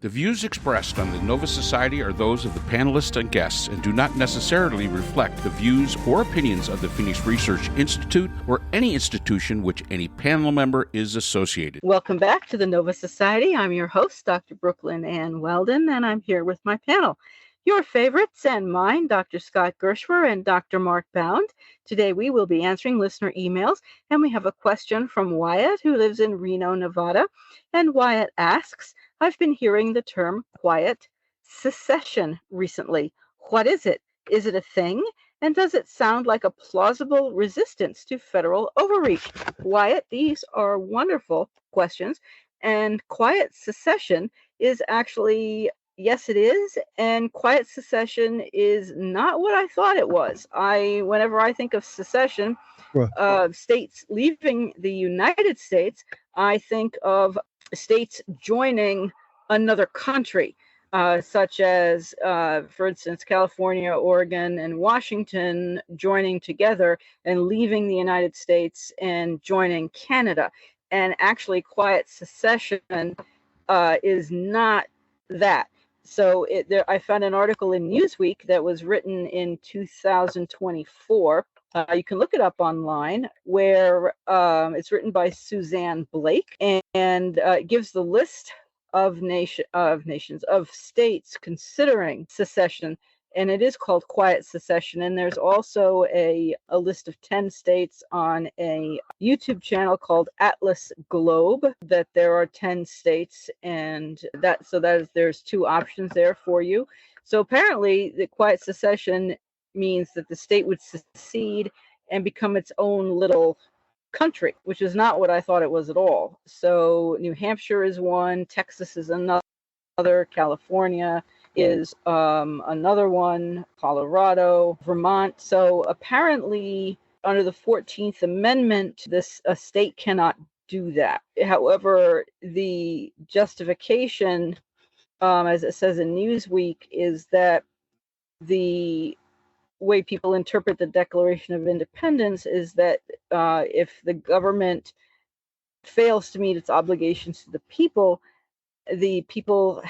The views expressed on the Nova Society are those of the panelists and guests and do not necessarily reflect the views or opinions of the Phoenix Research Institute or any institution which any panel member is associated. Welcome back to the Nova Society. I'm your host, Dr. Brooklyn Ann Weldon, and I'm here with my panel. Your favorites and mine, Dr. Scott Gershwer and Dr. Mark Bound. Today we will be answering listener emails, and we have a question from Wyatt, who lives in Reno, Nevada. And Wyatt asks, I've been hearing the term quiet secession recently. What is it? Is it a thing? And does it sound like a plausible resistance to federal overreach? Wyatt, these are wonderful questions. And quiet secession is actually, yes, it is. And quiet secession is not what I thought it was. Whenever I think of secession, states leaving the United States, I think of states joining another country, such as, for instance, California, Oregon, and Washington joining together and leaving the United States and joining Canada. And actually, quiet secession is not that. So I found an article in Newsweek that was written in 2024. You can look it up online, where it's written by Suzanne Blake, and it gives the list of states considering secession, and it is called quiet secession. And there's also a list of 10 states on a YouTube channel called Atlas Globe, that there are 10 states, and there's two options there for you. So apparently the quiet secession means that the state would secede and become its own little country, which is not what I thought it was at all. So New Hampshire is one, Texas is another, California is another one, Colorado, Vermont. So apparently under the 14th Amendment, a state cannot do that. However, the justification, as it says in Newsweek, is that the way people interpret the Declaration of Independence is that if the government fails to meet its obligations to the people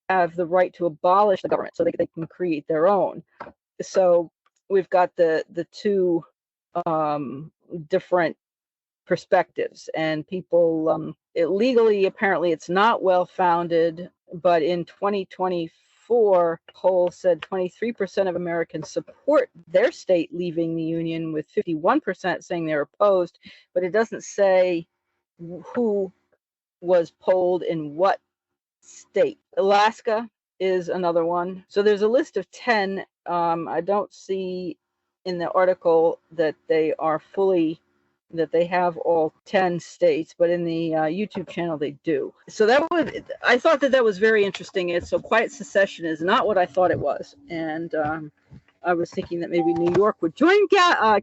have the right to abolish the government so they can create their own. So we've got the two different perspectives, and people legally, apparently it's not well founded, but in 2024 poll said 23% of Americans support their state leaving the union, with 51% saying they're opposed, but it doesn't say who was polled in what state. Alaska is another one. So there's a list of 10. I don't see in the article that they have all 10 states, but in the YouTube channel they do. So I thought that was very interesting. So quiet secession is not what I thought it was. And I was thinking that maybe New York would join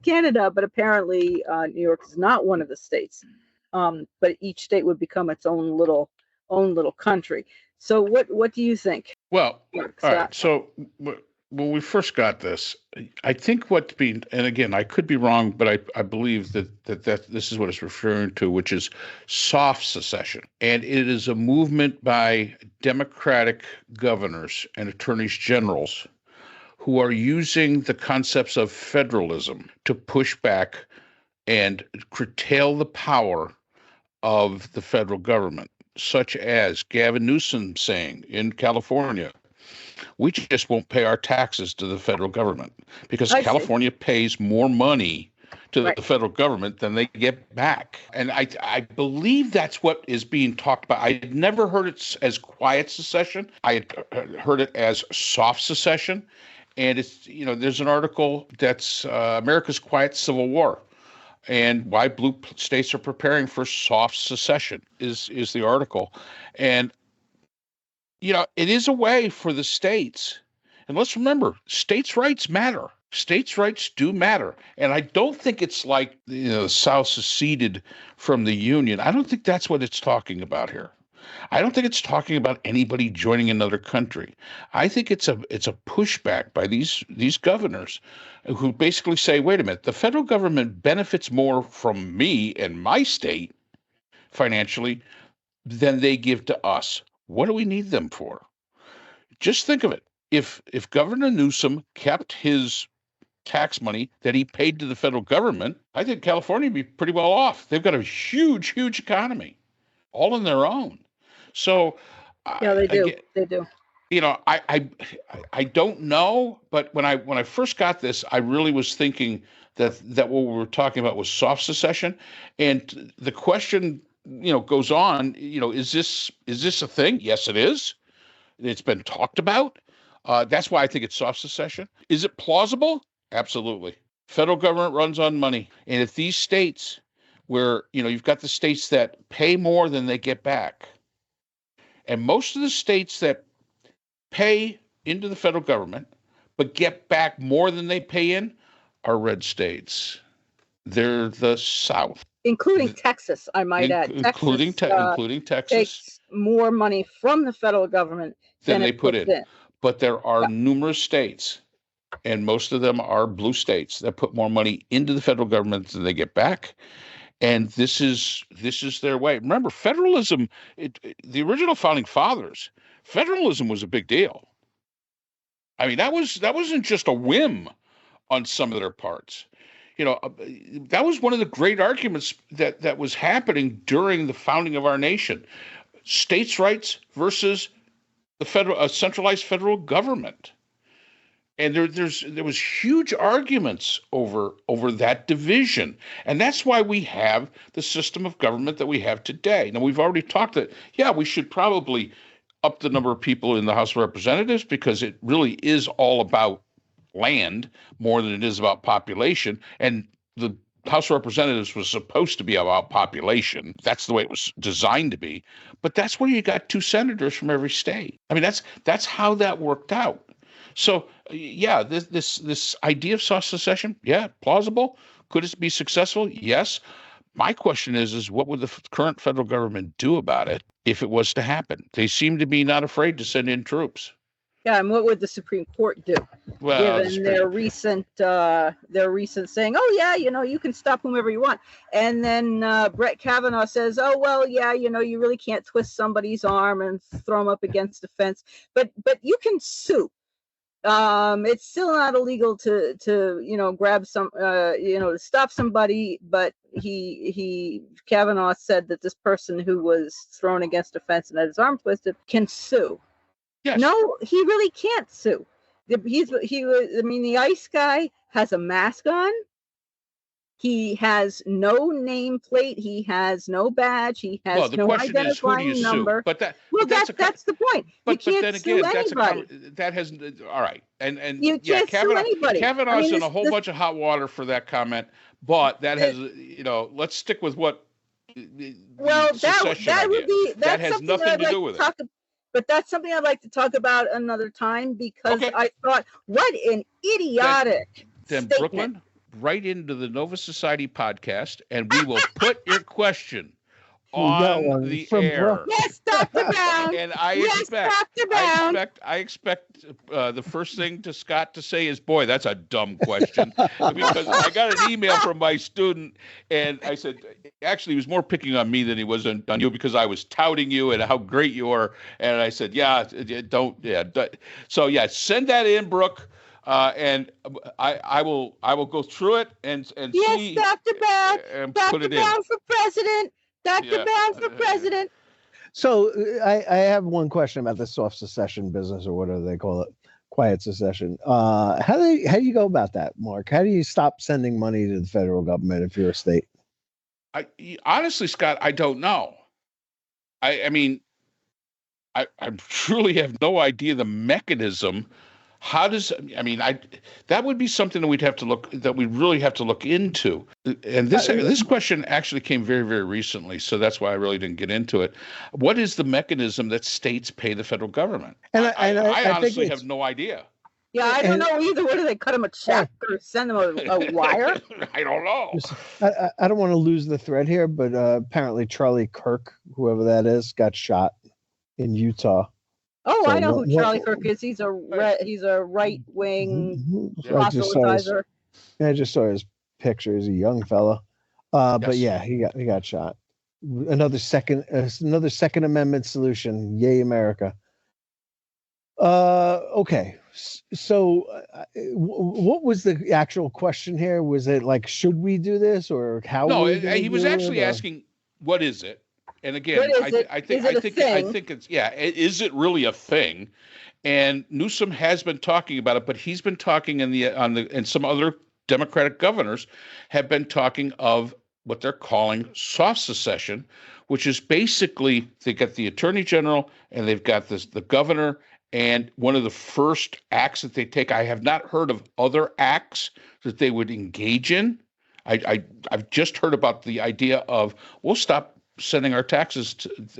Canada, but apparently New York is not one of the states. But each state would become its own little country. So what do you think? Well, all right. So when we first got this, I think and again, I could be wrong, but I believe that this is what it's referring to, which is soft secession. And it is a movement by Democratic governors and attorneys generals who are using the concepts of federalism to push back and curtail the power of the federal government, such as Gavin Newsom saying in California, we just won't pay our taxes to the federal government because California pays more money to the federal government than they get back. And I believe that's what is being talked about. I had never heard it as quiet secession. I had heard it as soft secession. And it's, there's an article that's America's Quiet Civil War, and why blue states are preparing for soft secession is the article. And, it is a way for the states. And let's remember, states' rights matter. States' rights do matter. And I don't think it's like, the South seceded from the Union. I don't think that's what it's talking about here. I don't think it's talking about anybody joining another country. I think it's a pushback by these governors who basically say, wait a minute, the federal government benefits more from me and my state financially than they give to us. What do we need them for? Just think of it. If Governor Newsom kept his tax money that he paid to the federal government, I think California would be pretty well off. They've got a huge economy, all on their own. So, yeah, they do. They do. I don't know, but when I first got this, I really was thinking that what we were talking about was soft secession, and the question goes on. Is this a thing? Yes, it is. It's been talked about. That's why I think it's soft secession. Is it plausible? Absolutely. Federal government runs on money, and if these states, where you've got the states that pay more than they get back, and most of the states that pay into the federal government but get back more than they pay in are red states. They're the South, including Texas, I might add. Including Texas takes more money from the federal government than they put in. But there are numerous states, and most of them are blue states, that put more money into the federal government than they get back. And this is their way. Remember, federalism, the original founding fathers, federalism was a big deal. I mean, that wasn't just a whim on some of their parts. That was one of the great arguments that was happening during the founding of our nation. States' rights versus the centralized federal government. And there was huge arguments over that division. And that's why we have the system of government that we have today. Now, we've already talked that, we should probably up the number of people in the House of Representatives, because it really is all about land more than it is about population. And the House of Representatives was supposed to be about population. That's the way it was designed to be. But that's where you got 2 senators from every state. I mean, that's how that worked out. So, this idea of soft secession, plausible. Could it be successful? Yes. My question is what would the current federal government do about it if it was to happen? They seem to be not afraid to send in troops. Yeah, and what would the Supreme Court do? Well, given their recent saying, "Oh yeah, you can stop whomever you want," and then Brett Kavanaugh says, "Oh well, yeah, you really can't twist somebody's arm and throw them up against the fence, but you can sue." It's still not illegal to grab some to stop somebody, but Kavanaugh said that this person who was thrown against a fence and had his arm twisted can sue. Yes. No, he really can't sue. The ICE guy has a mask on. He has no nameplate. He has no badge. He has no identifying number. But that's the point. But you can't then sue again, anybody. that has all right. And you can't sue anybody. Kavanaugh's in a whole bunch of hot water for that comment. But that has let's stick with what. Well, that has nothing to do with it. But that's something I'd like to talk about another time, because I thought, what an idiotic statement. Brooklyn, right into the Nova Society podcast, and we will put your question on the air. Yes, Dr. Brown. And I expect the first thing to Scott to say is, "Boy, that's a dumb question," because I got an email from my student, and I said, actually, he was more picking on me than he was on you, because I was touting you and how great you are, and I said, So send that in, Brooke. And I will go through it and see. Yes, Dr. Brown. And Dr. put it Brown in. for president. Dr. Brown for president. So I have one question about the soft secession business, or whatever they call it, quiet secession. How do you go about that, Mark? How do you stop sending money to the federal government if you're a state? Honestly, Scott, I don't know. I mean, I truly have no idea the mechanism. How does, that would be something that we really have to look into. And this question actually came very, very recently, so that's why I really didn't get into it. What is the mechanism that states pay the federal government? I honestly have no idea. Yeah, I don't know either. What do they cut them a check or send them a wire? I don't know. I don't want to lose the thread here, but apparently Charlie Kirk, whoever that is, got shot in Utah. Oh, so I know who Charlie Kirk is. He's a right wing proselytizer. I just saw his picture. He's a young fella, but yeah, he got shot. Another Second Amendment solution. Yay, America. Okay. So, what was the actual question here? Was it like, should we do this, or how No, are we going to he was do it? actually Or- asking, what is it? And again, What is it? Is it a I thing? think it's, is it really a thing? And Newsom has been talking about it, but he's been talking and some other Democratic governors have been talking of what they're calling soft secession, which is basically they got the attorney general and they've got the governor, and one of the first acts that they take. I have not heard of other acts that they would engage in. I've just heard about the idea of we'll stop sending our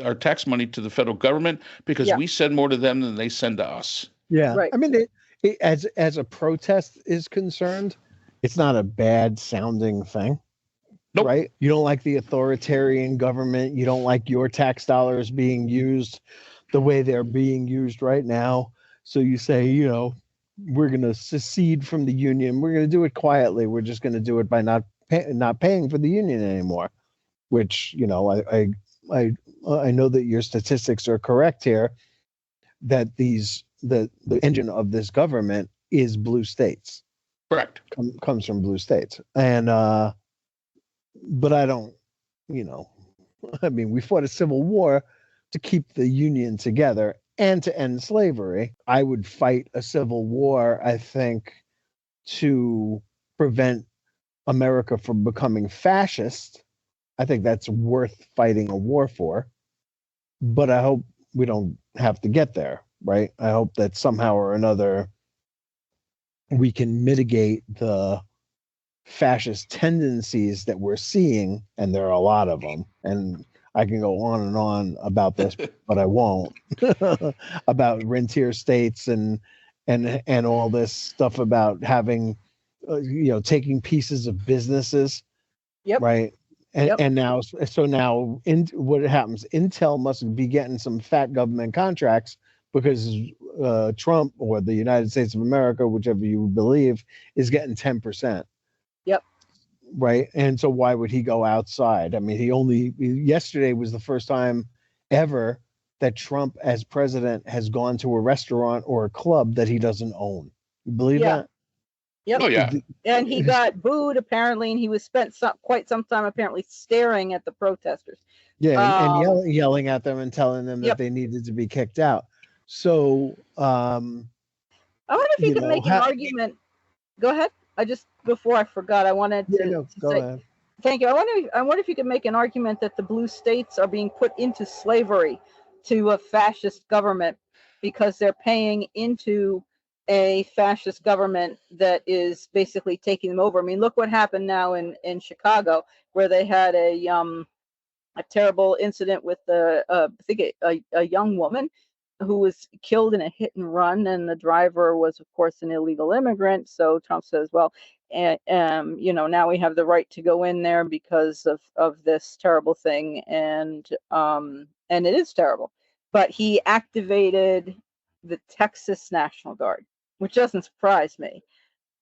our tax money to the federal government because we send more to them than they send to us. Yeah, Right. I mean, as a protest is concerned, it's not a bad sounding thing. Nope. Right? You don't like the authoritarian government. You don't like your tax dollars being used the way they're being used right now. So you say, we're going to secede from the union. We're going to do it quietly. We're just going to do it by not paying for the union anymore. Which, I know that your statistics are correct here. That the engine of this government is blue states. Correct. Comes from blue states, and but I don't, I mean, we fought a civil war to keep the union together and to end slavery. I would fight a civil war, I think, to prevent America from becoming fascist. I think that's worth fighting a war for. But I hope we don't have to get there, right? I hope that somehow or another we can mitigate the fascist tendencies that we're seeing, and there are a lot of them, and I can go on and on about this, but I won't. About rentier states and all this stuff about having, taking pieces of businesses, right? And now, what happens? Intel must be getting some fat government contracts because Trump or the United States of America, whichever you believe, is getting 10%. Yep. Right. And so why would he go outside? I mean, yesterday was the first time ever that Trump as president has gone to a restaurant or a club that he doesn't own. You believe that? Yep. Oh, yeah. And he got booed apparently, and he was spent quite some time apparently staring at the protesters. Yeah, and yelling at them and telling them that they needed to be kicked out. So I wonder if you could make an argument. Go ahead. Before I forgot, I wanted to go say, ahead. Thank you. I wonder if you could make an argument that the blue states are being put into slavery to a fascist government because they're paying into a fascist government that is basically taking them over. I mean, look what happened now in Chicago, where they had a terrible incident with I think a young woman who was killed in a hit and run, and the driver was, of course, an illegal immigrant. So Trump says, well, now we have the right to go in there because of this terrible thing, and it is terrible. But he activated the Texas National Guard, which doesn't surprise me.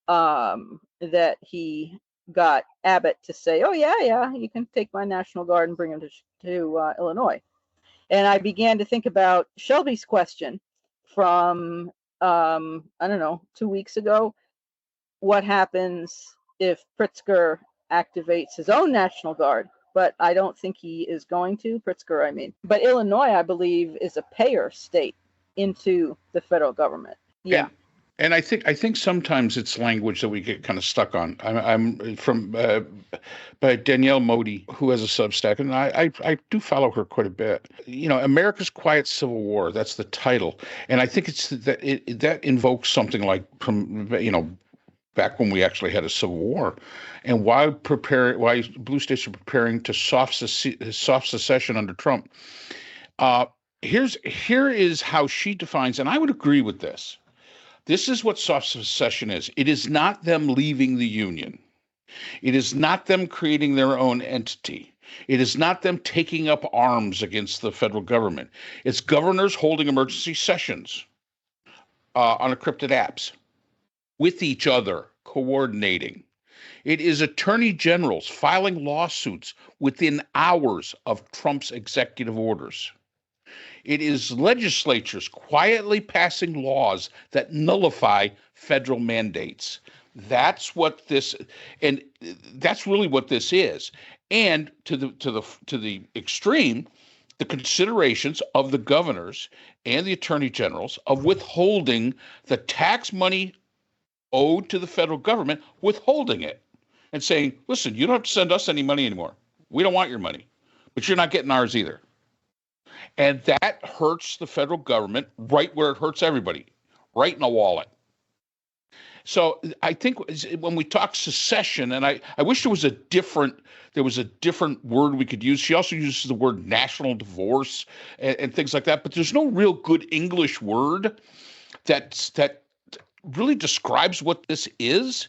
That he got Abbott to say, "Oh yeah, you can take my National Guard and bring him to Illinois." And I began to think about Shelby's question from I don't know, 2 weeks ago. What happens if Pritzker activates his own National Guard? But I don't think he is going to. Pritzker, I mean. But Illinois, I believe, is a payer state into the federal government. Yeah. And I think sometimes it's language that we get kind of stuck on. I'm from by Danielle Modi, who has a Substack, and I do follow her quite a bit. America's Quiet Civil War. That's the title, and I think it's that invokes something like from back when we actually had a civil war, and why blue states are preparing to soft secession under Trump. Here is how she defines, and I would agree with this. This is what soft secession is. It is not them leaving the union. It is not them creating their own entity. It is not them taking up arms against the federal government. It's governors holding emergency sessions on encrypted apps with each other, coordinating. It is attorney generals filing lawsuits within hours of Trump's executive orders. It is legislatures quietly passing laws that nullify federal mandates. That's what this, and that's really what this is. And to the extreme, the considerations of the governors and the attorney generals of withholding the tax money owed to the federal government, withholding it and saying, listen, you don't have to send us any money anymore. We don't want your money, but you're not getting ours either. And that hurts the federal government right where it hurts everybody, right in the wallet. So I think when we talk secession, and I wish there was a different word we could use. She also uses the word national divorce and things like that, but there's no real good English word that really describes what this is.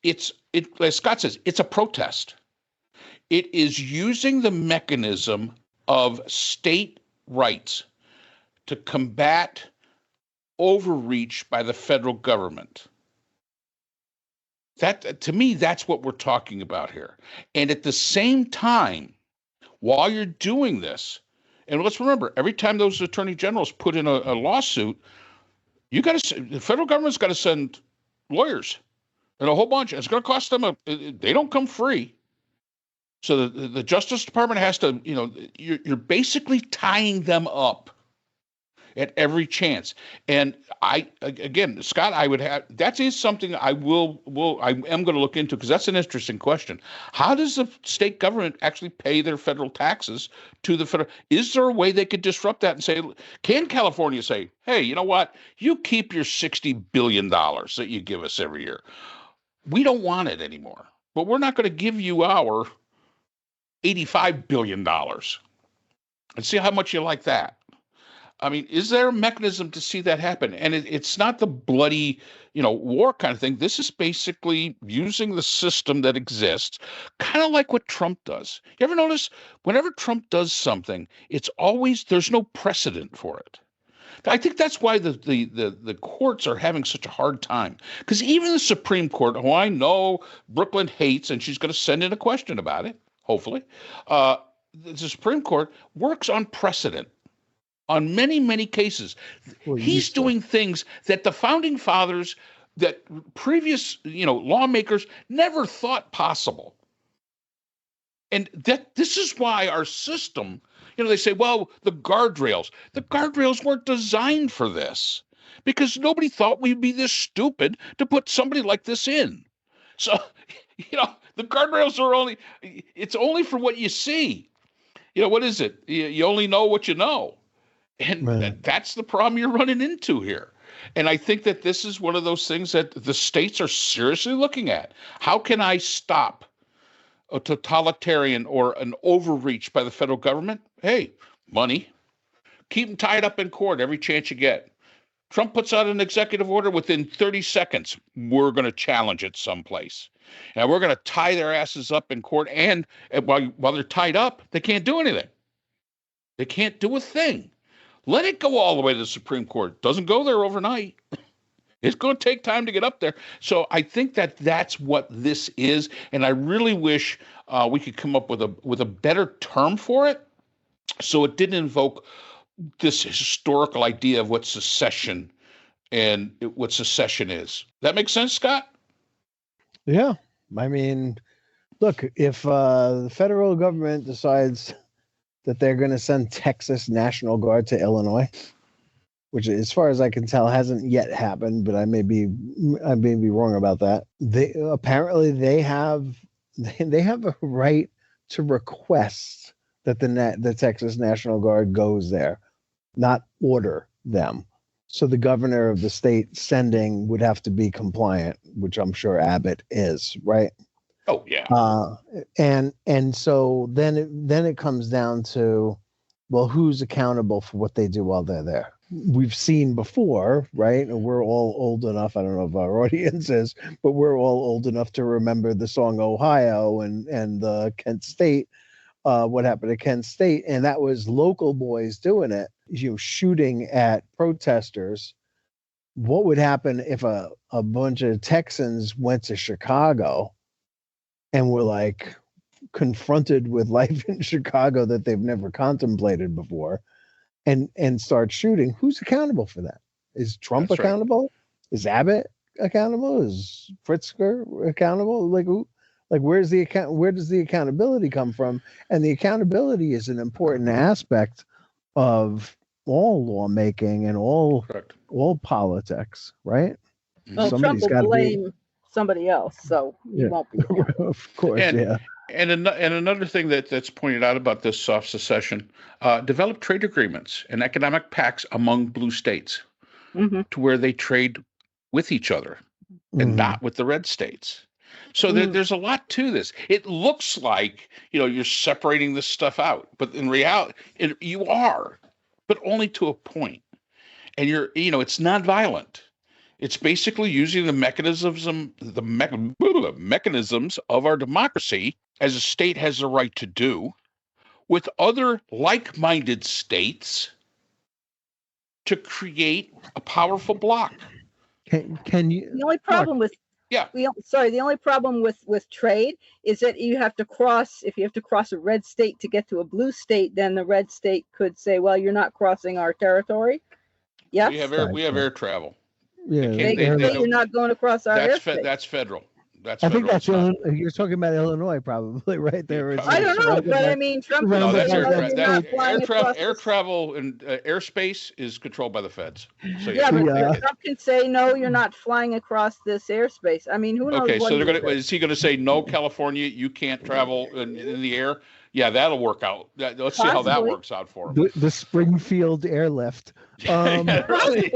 It, as Scott says, it's a protest. It is using the mechanism of state rights to combat overreach by the federal government. That, to me, that's what we're talking about here. And at the same time, while you're doing this, and let's remember, every time those attorney generals put in a lawsuit, the federal government's got to send lawyers and a whole bunch. It's going to cost them they don't come free. So the Justice Department has to, you're basically tying them up at every chance. And Scott, that is something I am going to look into, because that's an interesting question. How does the state government actually pay their federal taxes to the federal? Is there a way they could disrupt that and say, can California say, hey, you know what? You keep your $60 billion that you give us every year. We don't want it anymore, but we're not going to give you our $85 billion and see how much you like that. I mean, is there a mechanism to see that happen? And it's not the bloody, war kind of thing. This is basically using the system that exists, kind of like what Trump does. You ever notice whenever Trump does something, there's no precedent for it. I think that's why the courts are having such a hard time, because even the Supreme Court, who I know Brooklyn hates, and she's going to send in a question about it, hopefully, the Supreme Court works on precedent. On many, many cases, he's doing things that the founding fathers, that previous, lawmakers never thought possible. And this is why our system, they say, well, the guardrails weren't designed for this, because nobody thought we'd be this stupid to put somebody like this in. So, the guardrails it's only for what you see. What is it? You only know what you know. And that's the problem you're running into here. And I think that this is one of those things that the states are seriously looking at. How can I stop a totalitarian or an overreach by the federal government? Hey, money. Keep them tied up in court every chance you get. Trump puts out an executive order, within 30 seconds, we're going to challenge it someplace. And we're going to tie their asses up in court. And while they're tied up, they can't do anything. They can't do a thing. Let it go all the way to the Supreme Court. Doesn't go there overnight. It's going to take time to get up there. So I think that that's what this is, and I really wish we could come up with a better term for it, so it didn't invoke this historical idea of what secession is. That make sense, Scott? Yeah, I mean, look, if the federal government decides that they're going to send Texas National Guard to Illinois, which, as far as I can tell, hasn't yet happened, but I may be wrong about that. They have a right to request that the Texas National Guard goes there, not order them. So the governor of the state sending would have to be compliant, which I'm sure Abbott is, right? Oh yeah. And so then it comes down to, well, who's accountable for what they do while they're there? We've seen before, right? And we're all old enough. I don't know if our audience is, but we're all old enough to remember the song Ohio and the Kent State, what happened to Kent State. And that was local boys doing it, shooting at protesters. What would happen if a bunch of Texans went to Chicago and were like confronted with life in Chicago that they've never contemplated before, and start shooting, who's accountable for that? Is Trump That's right. accountable? Is Abbott accountable? Is Pritzker accountable? Like who? Like where does the accountability come from? And the accountability is an important aspect of all lawmaking and all Correct. all politics, right? Well, Trump Somebody's will gotta be- blame somebody else, so he Yeah. won't be accountable. Of course, And- yeah. And another thing that's pointed out about this soft secession, develop trade agreements and economic pacts among blue states hmm to where they trade with each other and Mhm. not with the red states. So there's a lot to this. It looks like, you're separating this stuff out, but in reality, you are, but only to a point. And it's not violent. It's basically using the mechanisms of our democracy, as a state has the right to do, with other like-minded states to create a powerful bloc. Can you? The only problem with Yeah. the only problem with trade is that you have to cross. If you have to cross a red state to get to a blue state, then the red state could say, "Well, you're not crossing our territory." Yes, We have air travel. Yeah, They they can't- say you're not going across our airspace. That's federal. That's I think federal. that's you're talking about Illinois, probably, right there. It's I don't know, surrounded but by- I mean, Trump. No, No, but that's no, air that's- travel. not flying across Air the- travel and airspace is controlled by the feds. So Yeah, but Yeah. Trump can say, "No, you're not flying across this airspace." I mean, who knows? Okay, what so he would say. is he gonna say, no, California, you can't travel in the air? Yeah, that'll work out. Let's see how that Possibly. works out for him. the Springfield airlift. Possibly.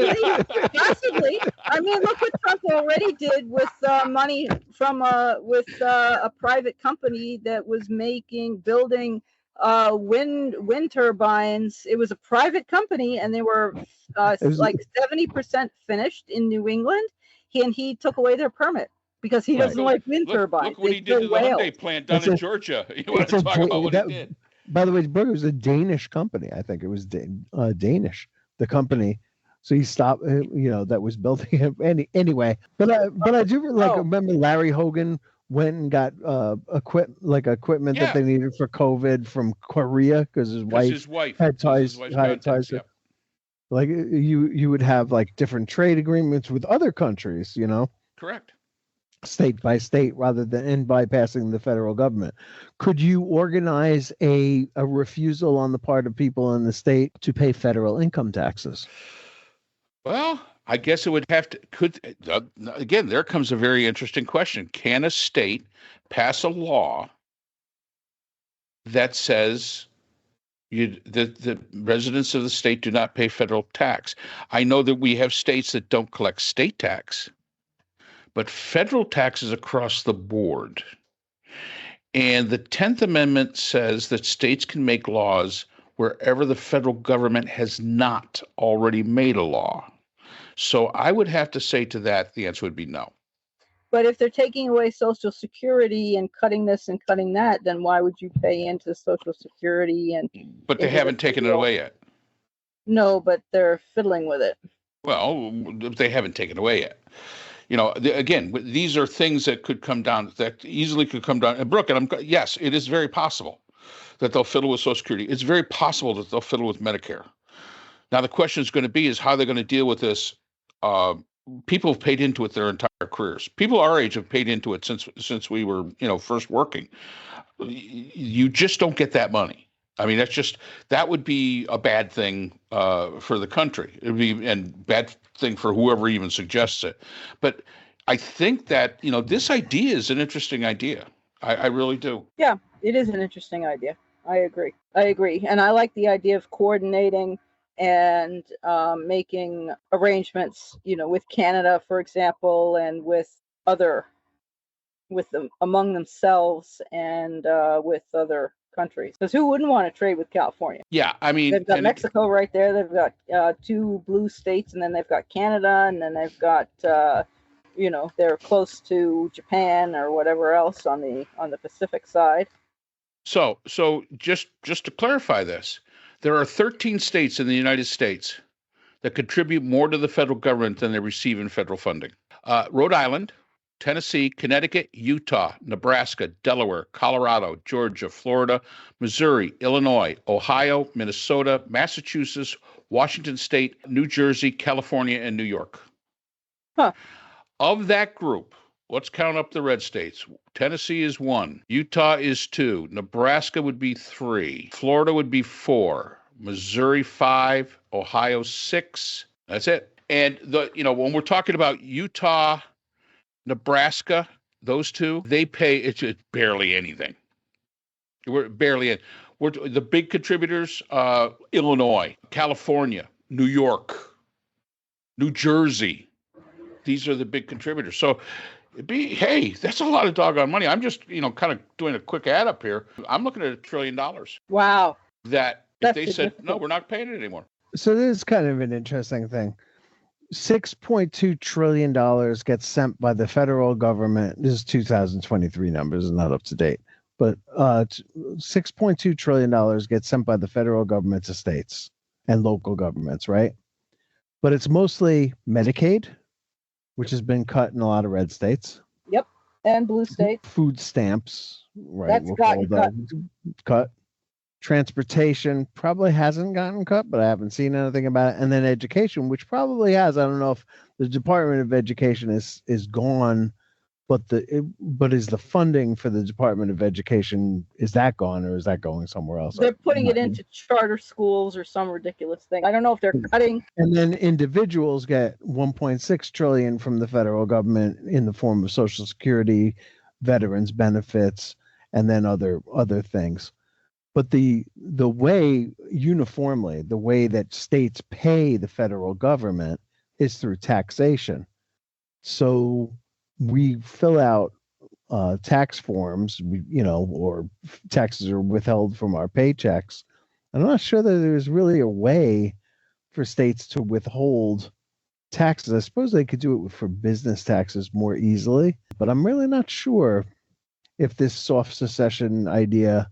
I mean, look what Trump already did with money from a private company that was building wind turbines. It was a private company, and they were like 70% finished in New England. He took away their permit because he doesn't like wind turbines. Look what They he did to the kill whales. Hyundai plant down It's in a- Georgia. You want it's to a talk da- about what that- he did? By the way, Berger was a Danish company. I think it was Danish, the company. So he stopped, that was building it anyway. But I do remember Larry Hogan went and got equipment Yeah. that they needed for COVID from Korea because his wife had ties. his wife's Had contacts, ties. Like you would have like different trade agreements with other countries, Correct. state by state rather than bypassing the federal government. Could you organize a refusal on the part of people in the state to pay federal income taxes? Well, I guess it would have to, again, there comes a very interesting question. Can a state pass a law that says the residents of the state do not pay federal tax? I know that we have states that don't collect state tax, but federal taxes across the board. And the 10th Amendment says that states can make laws wherever the federal government has not already made a law. So I would have to say to that, the answer would be no. But if they're taking away Social Security and cutting this and cutting that, then why would you pay into Social Security? But they haven't taken it away yet. No, but they're fiddling with it. Well, they haven't taken it away yet. Again, these are things that could come down, that easily could come down. And Brooke, yes, it is very possible that they'll fiddle with Social Security. It's very possible that they'll fiddle with Medicare. Now, the question is going to be is how they're going to deal with this. People have paid into it their entire careers. People our age have paid into it since we were, first working. You just don't get that money. I mean, that would be a bad thing for the country. It would be and bad thing for whoever even suggests it. But I think that this idea is an interesting idea. I really do. Yeah, it is an interesting idea. I agree, and I like the idea of coordinating and making arrangements, with Canada, for example, and among themselves and with other countries. Because who wouldn't want to trade with California? Yeah, I mean, they've got Mexico right there. They've got two blue states, and then they've got Canada, and then they've got they're close to Japan or whatever else on the Pacific side. So just to clarify this, there are 13 states in the United States that contribute more to the federal government than they receive in federal funding. Rhode Island, Tennessee, Connecticut, Utah, Nebraska, Delaware, Colorado, Georgia, Florida, Missouri, Illinois, Ohio, Minnesota, Massachusetts, Washington State, New Jersey, California, and New York. Huh. Of that group, let's count up the red states. Tennessee is 1. Utah is 2. Nebraska would be 3. Florida would be 4. Missouri 5. Ohio 6. That's it. And when we're talking about Utah, Nebraska, those two, they pay it's barely anything. We're barely in. We're the big contributors: Illinois, California, New York, New Jersey. These are the big contributors. So hey, that's a lot of doggone money. I'm just, kind of doing a quick add up here. I'm looking at $1 trillion. Wow. That if they said, no, we're not paying it anymore. So this is kind of an interesting thing. $6.2 trillion gets sent by the federal government. This is 2023 numbers, not up to date. But $6.2 trillion gets sent by the federal government to states and local governments, right? But it's mostly Medicaid, which has been cut in a lot of red states. Yep, and blue states. Food stamps, right? That's gotten cut. Transportation probably hasn't gotten cut, but I haven't seen anything about it. And then education, which probably has. I don't know if the Department of Education is gone, but is the funding for the Department of Education, is that gone or is that going somewhere else? They're putting it into charter schools or some ridiculous thing. I don't know if they're cutting. And then individuals get $1.6 trillion from the federal government in the form of Social Security, veterans benefits, and then other things. But the way uniformly, the way that states pay the federal government is through taxation. So we fill out tax forms, or taxes are withheld from our paychecks. I'm not sure that there's really a way for states to withhold taxes. I suppose they could do it for business taxes more easily, but I'm really not sure if this soft secession idea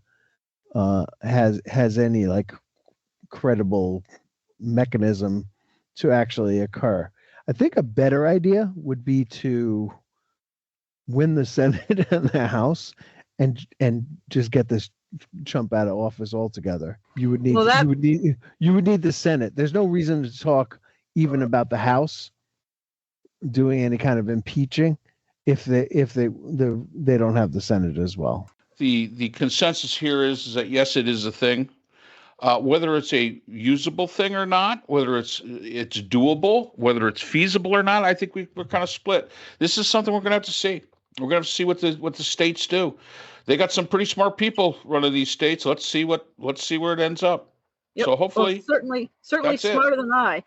has any credible mechanism to actually occur. I think a better idea would be to win the Senate and the House and just get this chump out of office altogether. You would need the Senate. There's no reason to talk even about the House doing any kind of impeaching if they don't have the Senate as well. The consensus here is that yes, it is a thing. Whether it's a usable thing or not, whether it's doable, whether it's feasible or not, I think we're kind of split. This is something we're going to have to see. We're going to have to see what the states do. They got some pretty smart people running these states. Let's see where it ends up. Yep. So hopefully, well, certainly smarter than I.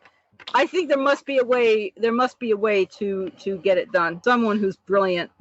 I think there must be a way. There must be a way to get it done. Someone who's brilliant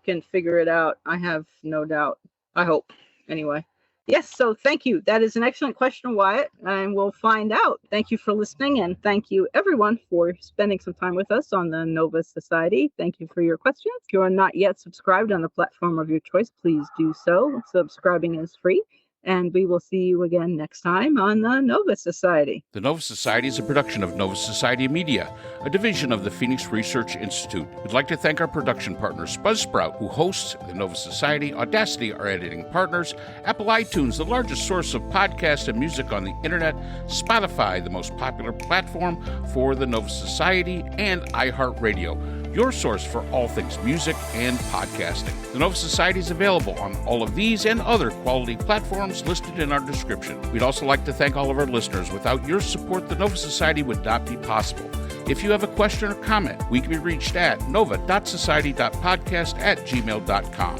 can figure it out. I have no doubt. I hope. Anyway. Yes, so thank you. That is an excellent question, Wyatt, and we'll find out. Thank you for listening, and thank you, everyone, for spending some time with us on the Nova Society. Thank you for your questions. If you are not yet subscribed on the platform of your choice, please do so. Subscribing is free, and we will see you again next time on the Nova Society. The Nova Society is a production of Nova Society Media, a division of the Phoenix Research Institute. We'd like to thank our production partners, Buzzsprout, who hosts the Nova Society, Audacity, our editing partners, Apple iTunes, the largest source of podcasts and music on the internet, Spotify, the most popular platform for the Nova Society, and iHeartRadio, your source for all things music and podcasting. The Nova Society is available on all of these and other quality platforms listed in our description. We'd also like to thank all of our listeners. Without your support, the Nova Society would not be possible. If you have a question or comment, we can be reached at nova.society.podcast@gmail.com.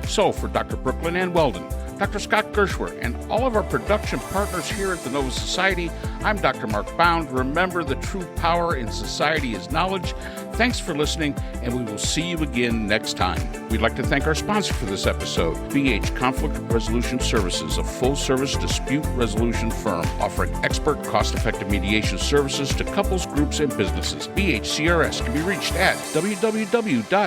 So for Dr. Brooklyn Ann Weldon, Dr. Scott Gershwer, and all of our production partners here at the Nova Society, I'm Dr. Mark Bound. Remember, the true power in society is knowledge. Thanks for listening, and we will see you again next time. We'd like to thank our sponsor for this episode, BH Conflict Resolution Services, a full-service dispute resolution firm offering expert, cost-effective mediation services to couples, groups, and businesses. BHCRS can be reached at www.bhcrs.com.